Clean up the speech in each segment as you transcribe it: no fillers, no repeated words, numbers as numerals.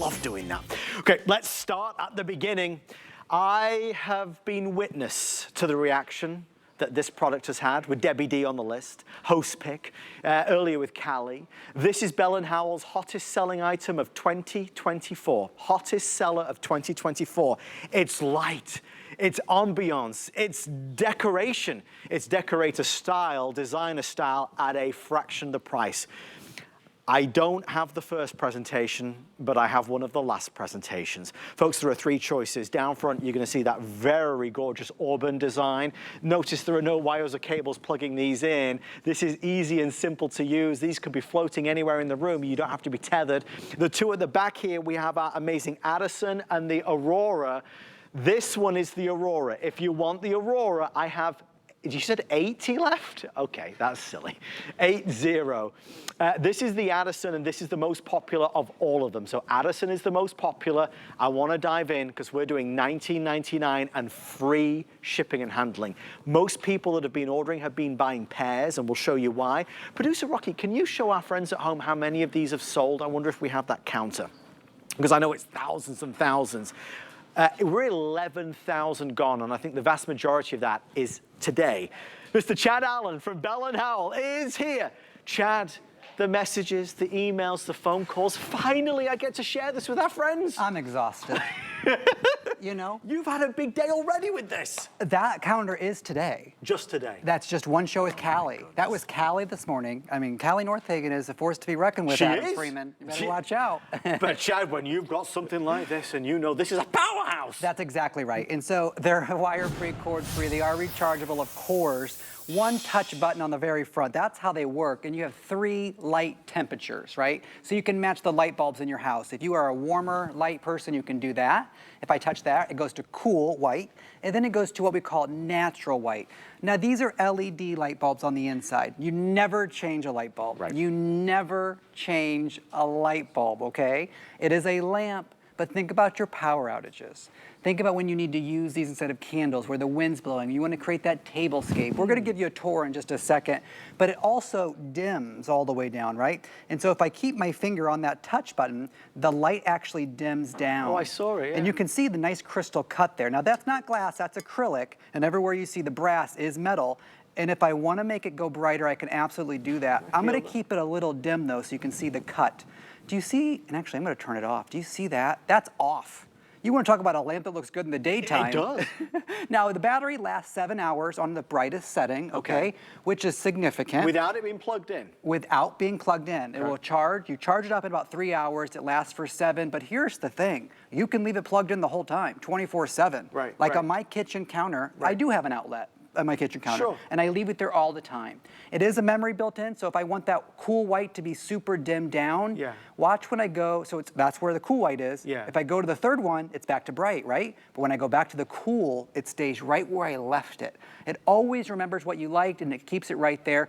love doing that. Okay, let's start at the beginning. I have been witness to the reaction that this product has had, with Debbie D on the list, host pick, earlier with Callie. This is Bell & Howell's hottest selling item of 2024. Hottest seller of 2024. It's light, it's ambiance, it's decoration. It's decorator style, designer style at a fraction of the price. I don't have the first presentation, but I have one of the last presentations. Folks, there are three choices. Down front, you're gonna see that very gorgeous Auburn design. Notice there are no wires or cables plugging these in. This is easy and simple to use. These could be floating anywhere in the room. You don't have to be tethered. The two at the back here, we have our amazing Addison and the Aurora. This one is the Aurora. If you want the Aurora, I have, you said 80 left? Okay, that's silly. 80. This is the Addison, and this is the most popular of all of them. So Addison is the most popular. I want to dive in because we're doing $19.99 and free shipping and handling. Most people that have been ordering have been buying pairs, and we'll show you why. Producer Rocky, can you show our friends at home how many of these have sold? I wonder if we have that counter, because I know it's thousands and thousands. We're 11,000 gone, and I think the vast majority of that is today. Mr. Chad Allen from Bell & Howell is here. Chad, the messages, the emails, the phone calls. Finally, I get to share this with our friends. I'm exhausted. You know? You've had a big day already with this. That calendar is today. Just today. That's just one show with Callie. That was Callie this morning. I mean, Callie Northagen is a force to be reckoned with, Adam Freeman. You better watch out. But Chad, when you've got something like this and you know this is a powerhouse. That's exactly right. And so they're wire-free, cord-free. They are rechargeable, of course. One touch button on the very front. That's how they work. And you have 3 light temperatures, right? So you can match the light bulbs in your house. If you are a warmer light person, you can do that. If I touch that, it goes to cool white, and then it goes to what we call natural white. Now, these are LED light bulbs on the inside. You never change a light bulb. Right. You never change a light bulb, okay? It is a lamp, but think about your power outages. Think about when you need to use these instead of candles where the wind's blowing. You want to create that tablescape. We're going to give you a tour in just a second, but it also dims all the way down, right? And so if I keep my finger on that touch button, the light actually dims down. Oh, I saw it, yeah. And you can see the nice crystal cut there. Now that's not glass, that's acrylic, and everywhere you see the brass is metal. And if I want to make it go brighter, I can absolutely do that. I'm going to keep it a little dim though so you can see the cut. Do you see, and actually I'm going to turn it off. Do you see that? That's off. You want to talk about a lamp that looks good in the daytime. It does. Now, the battery lasts 7 hours on the brightest setting, okay, which is significant. Without it being plugged in? Without being plugged in. It will charge. You charge it up in about 3 hours. It lasts for 7. But here's the thing. You can leave it plugged in the whole time, 24/7. Right. Like on my kitchen counter, I do have an outlet on my kitchen counter. Sure. And I leave it there all the time. It is a memory built in, so if I want that cool white to be super dimmed down, watch when I go, so that's where the cool white is. Yeah. If I go to the third one, it's back to bright, right? But when I go back to the cool, it stays right where I left it. It always remembers what you liked and it keeps it right there.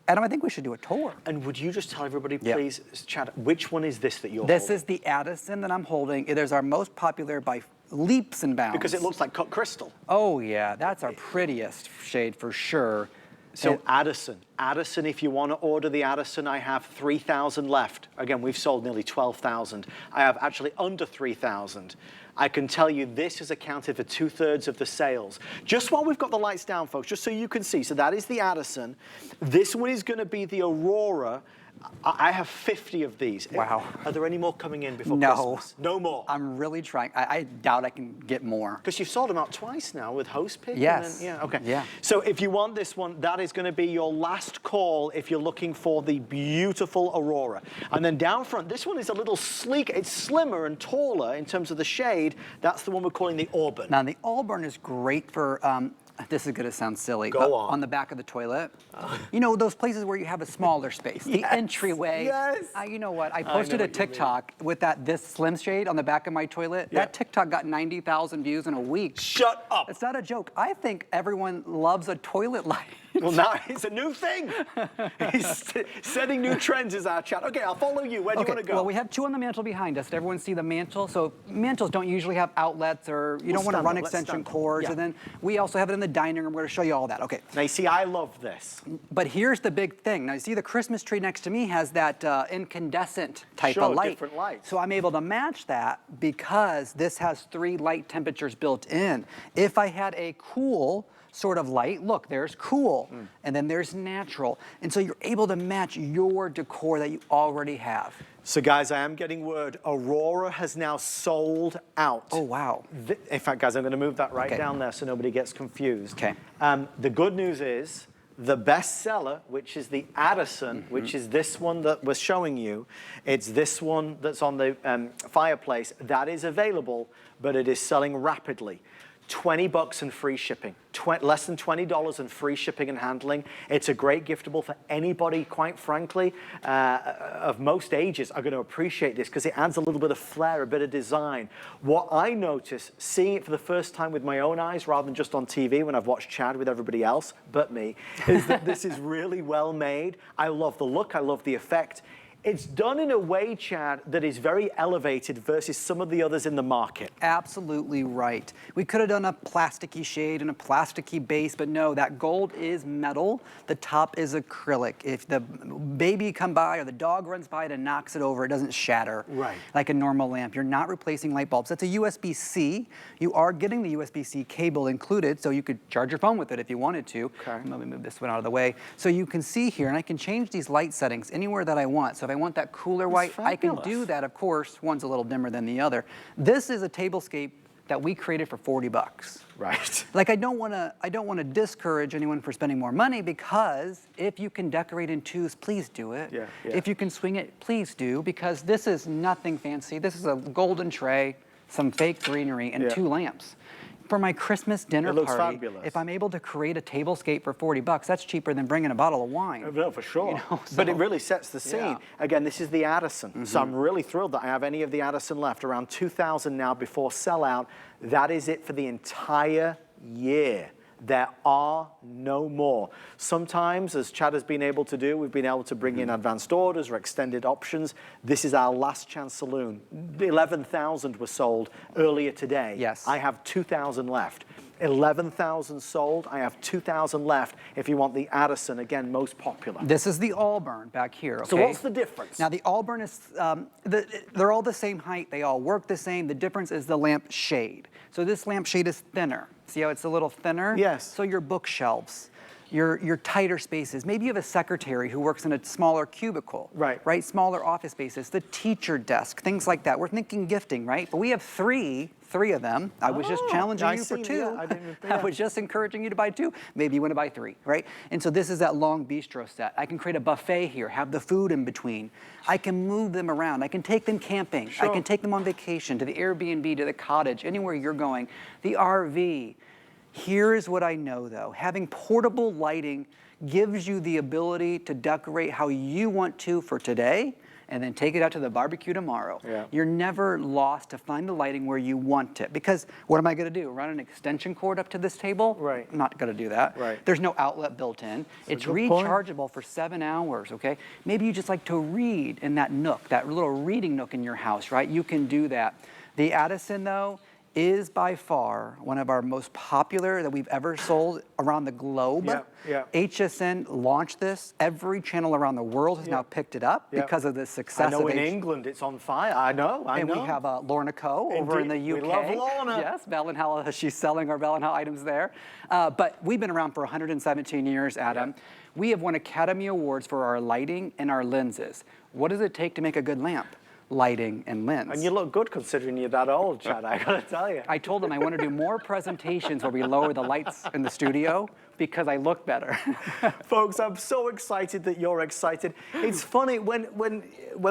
Adam, I think we should do a tour. And would you just tell everybody, please, Chad, which one is this that you're holding? This is the Addison that I'm holding. It is our most popular by leaps and bounds. Because it looks like cut crystal. Oh yeah, that's our prettiest shade for sure. So Addison, if you want to order the Addison, I have 3,000 left. Again, we've sold nearly 12,000. I have actually under 3,000. I can tell you this has accounted for 2/3 of the sales. Just while we've got the lights down, folks, just so you can see. So that is the Addison. This one is going to be the Aurora. I have 50 of these. Wow. Are there any more coming in before Christmas? No more. I'm really trying. I doubt I can get more. Because you've sold them out twice now with host pick. Yes. And then, yeah. Okay. Yeah. So if you want this one, that is going to be your last call if you're looking for the beautiful Aurora. And then down front, this one is a little sleek. It's slimmer and taller in terms of the shade. That's the one we're calling the Auburn. Now the Auburn is great for. This is going to sound silly. Go on. On the back of the toilet. You know, those places where you have a smaller space. The entryway. Yes. You know what? I posted a TikTok with this slim shade on the back of my toilet. Yeah. That TikTok got 90,000 views in a week. Shut up. It's not a joke. I think everyone loves a toilet light. Well, now it's a new thing. He's setting new trends as our chat. Okay, I'll follow you. Where do you want to go? Well, we have two on the mantle behind us. Did everyone see the mantle? So mantles don't usually have outlets, or you don't want to run extension cords. And then we also have it in the dining room. We're going to show you all that. Okay. Now, you see, I love this. But here's the big thing. Now, you see the Christmas tree next to me has that incandescent type of light. Different lights. So I'm able to match that because this has 3 light temperatures built in. If I had a cool sort of light, look, there's cool, and then there's natural. And so you're able to match your decor that you already have. So guys, I am getting word, Aurora has now sold out. Oh, wow. In fact, guys, I'm gonna move that right down there so nobody gets confused. Okay. The good news is, the best seller, which is the Addison, which is this one that we're showing you, it's this one that's on the fireplace, that is available, but it is selling rapidly. $20 and free shipping, less than $20 and free shipping and handling. It's a great giftable for anybody, quite frankly, of most ages are going to appreciate this because it adds a little bit of flair, a bit of design. What I notice, seeing it for the first time with my own eyes rather than just on TV when I've watched Chad with everybody else but me, is that this is really well made. I love the look, I love the effect. It's done in a way, Chad, that is very elevated versus some of the others in the market. Absolutely right. We could have done a plasticky shade and a plasticky base, but no, that gold is metal. The top is acrylic. If the baby come by or the dog runs by it and knocks it over, it doesn't shatter like a normal lamp. You're not replacing light bulbs. That's a USB-C. You are getting the USB-C cable included, so you could charge your phone with it if you wanted to. Okay. Let me move this one out of the way. So you can see here, and I can change these light settings anywhere that I want. So if I want that cooler white, I can do that, of course. One's a little dimmer than the other. This is a tablescape that we created for $40. Right. Like, I don't want to discourage anyone for spending more money, because if you can decorate in twos, please do it. Yeah. If you can swing it, please do, because this is nothing fancy. This is a golden tray, some fake greenery, and 2 lamps. For my Christmas dinner It looks party, fabulous. if I'm able to create a tablescape for $40, that's cheaper than bringing a bottle of wine. No, for sure. You know, But it so- really sets the scene. Again, this is the Addison. So I'm really thrilled that I have any of the Addison left. Around 2,000 now before sellout. That is it for the entire year. There are no more. Sometimes, as Chad has been able to do, we've been able to bring in advanced orders or extended options. This is our last chance saloon. 11,000 were sold earlier today. Yes. I have 2,000 left. 11,000 sold. I have 2,000 left if you want the Addison, again, most popular. This is the Auburn back here, okay? So what's the difference? Now, the Auburn is, they're all the same height. They all work the same. The difference is the lamp shade. So this lamp shade is thinner. See how it's a little thinner? Yes. So your bookshelves, your tighter spaces. Maybe you have a secretary who works in a smaller cubicle. Right? Smaller office spaces. The teacher desk, things like that. We're thinking gifting, right? But we have three of them. I was just challenging you for 2. I was just encouraging you to buy 2. Maybe you want to buy 3, right? And so this is that long bistro set. I can create a buffet here, have the food in between. I can move them around. I can take them camping. I can take them on vacation, to the Airbnb, to the cottage, anywhere you're going. The RV. Here is what I know, though. Having portable lighting gives you the ability to decorate how you want to for today, and then take it out to the barbecue tomorrow. You're never lost to find the lighting where you want it. Because what am I going to do? Run an extension cord up to this table? I'm not going to do that. There's no outlet built in. It's rechargeable for 7 hours, okay? Maybe you just like to read in that nook, that little reading nook in your house, right? You can do that. The Addison, though, is by far one of our most popular that we've ever sold around the globe. HSN launched this. Every channel around the world has now picked it up because of the success of I know in England it's on fire. I know. And we have Lorna Co. over in the UK. We love Lorna. Yes, Bell Howell, she's selling our Bell Howell items there. But we've been around for 117 years, Adam. We have won Academy Awards for our lighting and our lenses. What does it take to make a good lamp? Lighting and lens. And you look good considering you're that old, Chad, I gotta tell you. I told them I want to do more presentations where we lower the lights in the studio because I look better. Folks, I'm so excited that you're excited. It's funny, when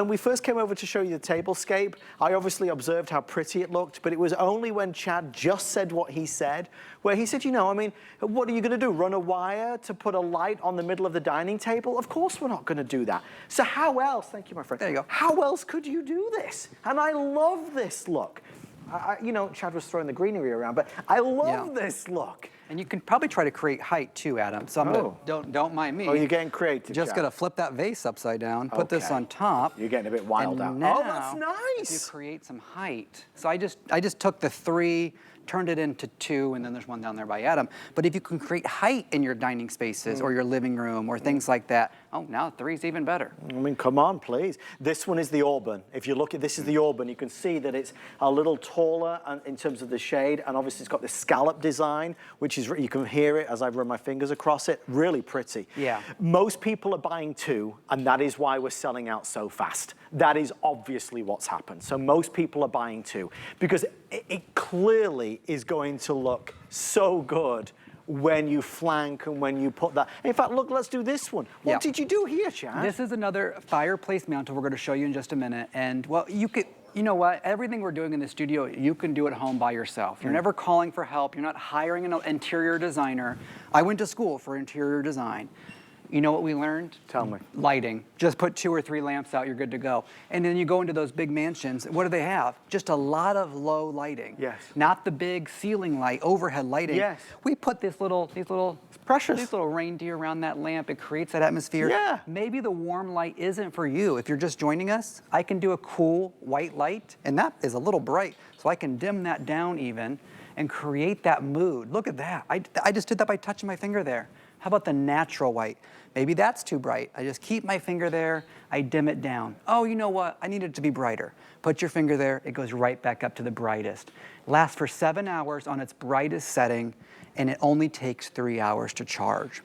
we first came over to show you the tablescape, I obviously observed how pretty it looked, but it was only when Chad just said what he said, where he said, you know, I mean, what are you gonna do, run a wire to put a light on the middle of the dining table? Of course we're not gonna do that. So how else, thank you, my friend. There you go. How else could you do this? And I love this look. You know, Chad was throwing the greenery around, but I love this look. And you can probably try to create height too, Adam. So don't mind me. Oh, you're getting creative. Just gonna flip that vase upside down, put this on top. You're getting a bit wild out. Now, oh, that's nice. You create some height. So I just took the 3, turned it into 2, and then there's one down there by Adam. But if you can create height in your dining spaces or your living room or things like that, oh, now 3's even better. I mean, come on, please. This one is the Auburn. If you look at this is the Auburn, you can see that it's a little taller in terms of the shade, and obviously it's got this scallop design, which is, you can hear it as I run my fingers across it, really pretty. Yeah. Most people are buying 2, and that is why we're selling out so fast. That is obviously what's happened. So most people are buying 2 because it clearly is going to look so good when you flank and when you put that. In fact, look, let's do this one. What did you do here, Chad? This is another fireplace mantle we're going to show you in just a minute. And well, you know what? Everything we're doing in the studio, you can do at home by yourself. You're never calling for help. You're not hiring an interior designer. I went to school for interior design. You know what we learned? Tell me. Lighting. Just put 2 or 3 lamps out, you're good to go. And then you go into those big mansions, what do they have? Just a lot of low lighting. Yes. Not the big ceiling light, overhead lighting. Yes. We put these little precious. These little reindeer around that lamp, it creates that atmosphere. Yeah. Maybe the warm light isn't for you. If you're just joining us, I can do a cool white light, and that is a little bright, so I can dim that down even and create that mood. Look at that. I just did that by touching my finger there. How about the natural white? Maybe that's too bright. I just keep my finger there, I dim it down. Oh, you know what? I need it to be brighter. Put your finger there, it goes right back up to the brightest. Lasts for 7 hours on its brightest setting, and it only takes 3 hours to charge.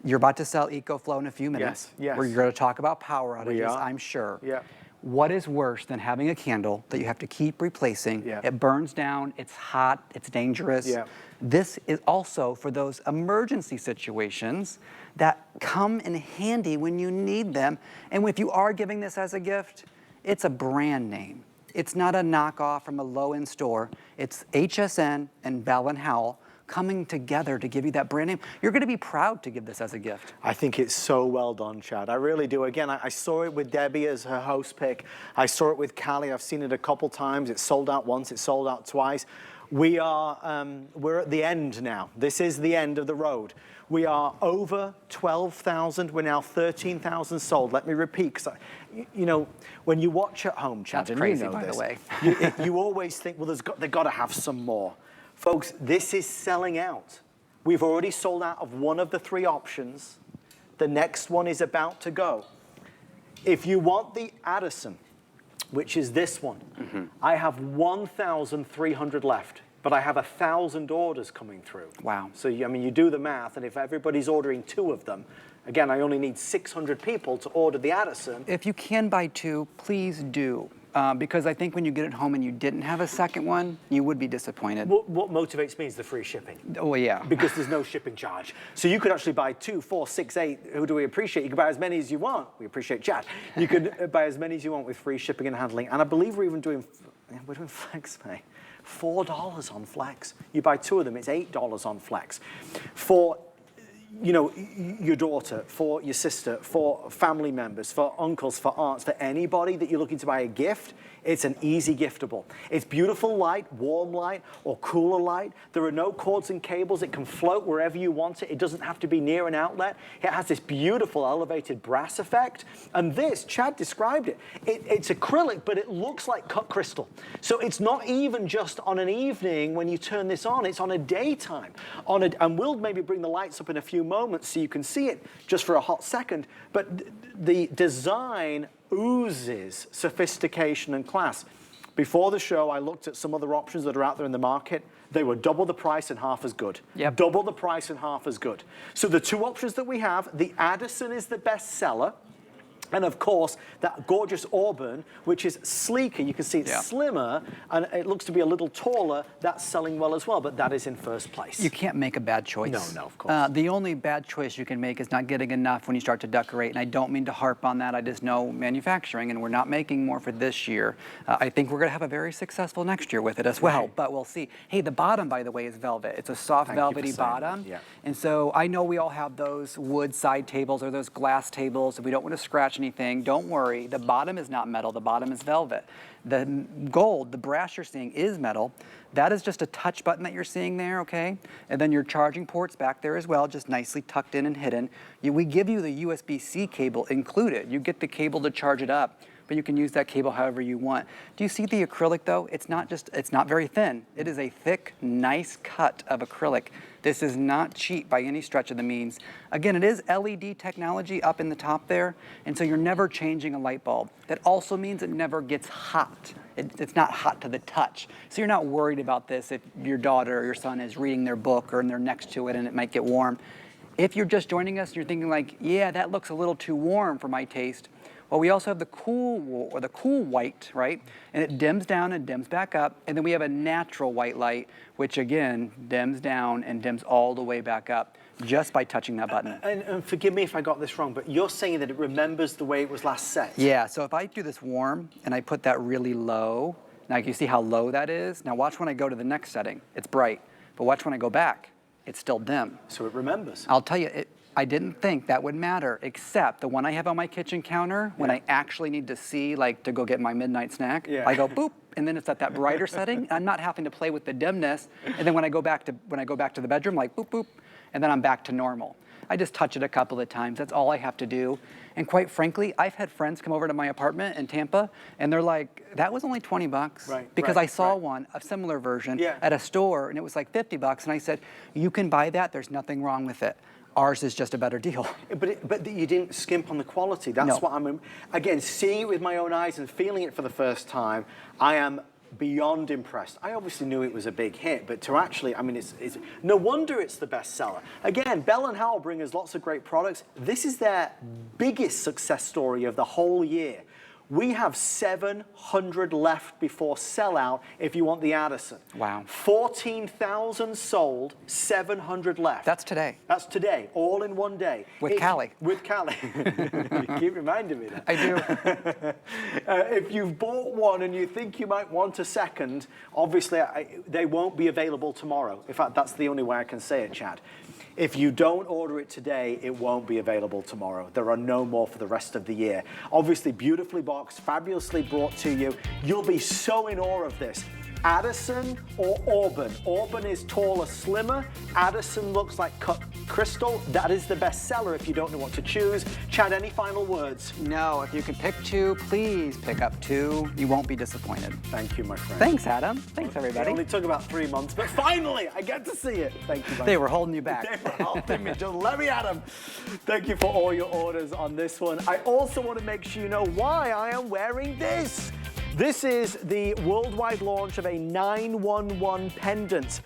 You're about to sell EcoFlow in a few minutes. Yes. We're going to talk about power outages, We are. I'm sure. Yeah. What is worse than having a candle that you have to keep replacing? Yeah. It burns down, it's hot, it's dangerous. Yeah. This is also for those emergency situations that come in handy when you need them. And if you are giving this as a gift, it's a brand name. It's not a knockoff from a low-end store. It's HSN and Bell Howell coming together to give you that brand name. You're going to be proud to give this as a gift. I think it's so well done, Chad. I really do. Again, I saw it with Debbie as her host pick. I saw it with Callie. I've seen it a couple times. It's sold out once. It's sold out twice. We're at the end now. This is the end of the road. We are over 12,000. We're now 13,000 sold. Let me repeat, because you know, when you watch at home, Chad, That's and crazy, you know by this, the way. you always think, well, they've got to have some more. Folks, this is selling out. We've already sold out of one of the 3 options. The next one is about to go. If you want the Addison, which is this one, I have 1,300 left, but I have 1,000 orders coming through. Wow. So, I mean, you do the math, and if everybody's ordering 2 of them, again, I only need 600 people to order the Addison. If you can buy 2, please do. Because I think when you get it home and you didn't have a second one, you would be disappointed. What motivates me is the free shipping. Oh, yeah. Because there's no shipping charge. So you could actually buy 2, 4, 6, 8. Who do we appreciate? You can buy as many as you want. We appreciate Chad. You could buy as many as you want with free shipping and handling. And I believe we're doing Flex Pay. $4 on Flex. You buy 2 of them, it's $8 on Flex. For your daughter, for your sister, for family members, for uncles, for aunts, for anybody that you're looking to buy a gift, it's an easy giftable. It's beautiful light, warm light, or cooler light. There are no cords and cables. It can float wherever you want it. It doesn't have to be near an outlet. It has this beautiful elevated brass effect. And this, Chad described it. It's acrylic, but it looks like cut crystal. So it's not even just on an evening when you turn this on. It's on a daytime. And we'll maybe bring the lights up in a few moments so you can see it just for a hot second. But the design oozes sophistication and class. Before the show, I looked at some other options that are out there in the market. They were double the price and half as good. Yep. Double the price and half as good. So the 2 options that we have, the Addison is the best seller. And of course, that gorgeous Auburn, which is sleeker, you can see it's slimmer, and it looks to be a little taller, that's selling well as well, but that is in first place. You can't make a bad choice. No, of course. The only bad choice you can make is not getting enough when you start to decorate, and I don't mean to harp on that. I just know manufacturing, and we're not making more for this year. I think we're going to have a very successful next year with it as well, but we'll see. Hey, the bottom, by the way, is velvet. It's a soft velvety bottom, and so I know we all have those wood side tables or those glass tables, and we don't want to scratch anything. anything, don't worry. The bottom is not metal, the bottom is velvet. The gold, the brass you're seeing is metal. That is just a touch button that you're seeing there, okay? And then your charging port's back there as well, just nicely tucked in and hidden. We give you the USB-C cable included. You get the cable to charge it up, but you can use that cable however you want. Do you see the acrylic though? It's not very thin. It is a thick, nice cut of acrylic. This is not cheap by any stretch of the means. Again, it is LED technology up in the top there, and so you're never changing a light bulb. That also means it never gets hot. It's not hot to the touch. So you're not worried about this if your daughter or your son is reading their book or they're next to it and it might get warm. If you're just joining us and you're thinking like, yeah, that looks a little too warm for my taste, well, we also have the cool white, right? And it dims down and dims back up. And then we have a natural white light, which again, dims down and dims all the way back up just by touching that button. And forgive me if I got this wrong, but you're saying that it remembers the way it was last set? Yeah, so if I do this warm and I put that really low, now you see how low that is? Now watch when I go to the next setting, it's bright. But watch when I go back, it's still dim. So it remembers. I'll tell you, I didn't think that would matter, except the one I have on my kitchen counter, when I actually need to see, like, to go get my midnight snack, I go boop, and then it's at that brighter setting. I'm not having to play with the dimness, and then when I go back to the bedroom, like boop boop, and then I'm back to normal. I just touch it a couple of times. That's all I have to do. And quite frankly, I've had friends come over to my apartment in Tampa, and they're like, that was only 20 bucks. Because I saw one, a similar version, at a store, and it was like 50 bucks. And I said, you can buy that. There's nothing wrong with it. Ours is just a better deal. But you didn't skimp on the quality. That's what I'm, again, seeing it with my own eyes and feeling it for the first time, I am beyond impressed. I obviously knew it was a big hit, but to actually, I mean, it's no wonder it's the best seller. Again, Bell and Howell bring us lots of great products. This is their biggest success story of the whole year. We have 700 left before sellout if you want the Addison. Wow. 14,000 sold, 700 left. That's today. That's today, all in one day. With Callie. With Callie. You keep reminding me that. I do. If you've bought one and you think you might want a second, obviously they won't be available tomorrow. In fact, that's the only way I can say it, Chad. If you don't order it today, it won't be available tomorrow. There are no more for the rest of the year. Obviously, beautifully boxed, fabulously brought to you. You'll be so in awe of this. Addison or Auburn? Auburn is taller, slimmer. Addison looks like cut crystal. That is the best seller if you don't know what to choose. Chad, any final words? No, if you can pick two, please pick up two. You won't be disappointed. Thank you, my friend. Thanks, Adam. Thanks, everybody. It only took about 3 months, but finally, I get to see it. Thank you, They were holding you back. They were holding me. Just let me at them. Thank you for all your orders on this one. I also want to make sure you know why I am wearing this. This is the worldwide launch of a 911 pendant.